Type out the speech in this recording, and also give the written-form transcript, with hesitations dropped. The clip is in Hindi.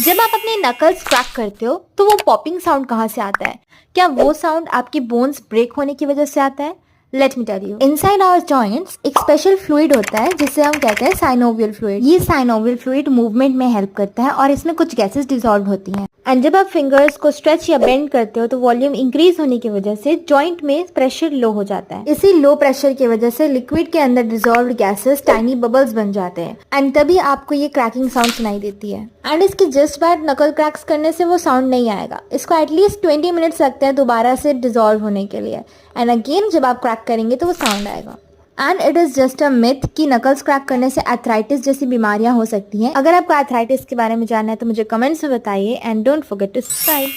जब आप अपने नकल्स क्रैक करते हो तो वो पॉपिंग साउंड कहाँ से आता है? क्या वो साउंड आपकी बोन्स ब्रेक होने की वजह से आता है? Let me tell you, inside our joints एक स्पेशल फ्लूइड होता है जिसे हम कहते हैं साइनोवियल फ्लूइड। ये साइनोवियल फ्लूइड मूवमेंट में हेल्प करता है और इसमें कुछ गैसेस डिसॉल्व होती हैं। एंड जब आप फिंगर्स को स्ट्रेच या बेंड करते हो तो वॉल्यूम इंक्रीज होने की वजह से जॉइंट में प्रेशर लो हो जाता है। इसी लो प्रेशर की वजह से लिक्विड के अंदर डिसॉल्व्ड गैसेस टाइनी बबल्स बन जाते हैं एंड तभी आपको ये क्रैकिंग साउंड सुनाई देती है। एंड इसकी जस्ट बार नकल क्रैक्स करने से वो साउंड नहीं आएगा, इसको एटलीस्ट 20 मिनट्स लगते हैं दोबारा से डिसॉल्व होने के लिए। एंड अगेन जब आप क्रैक करेंगे तो वो साउंड आएगा। And it is just a myth कि नकल्स क्रैक करने से आर्थराइटिस जैसी बीमारियां हो सकती हैं। अगर आपको आर्थराइटिस के बारे में जानना है तो मुझे कमेंट्स में बताइए and don't forget to subscribe.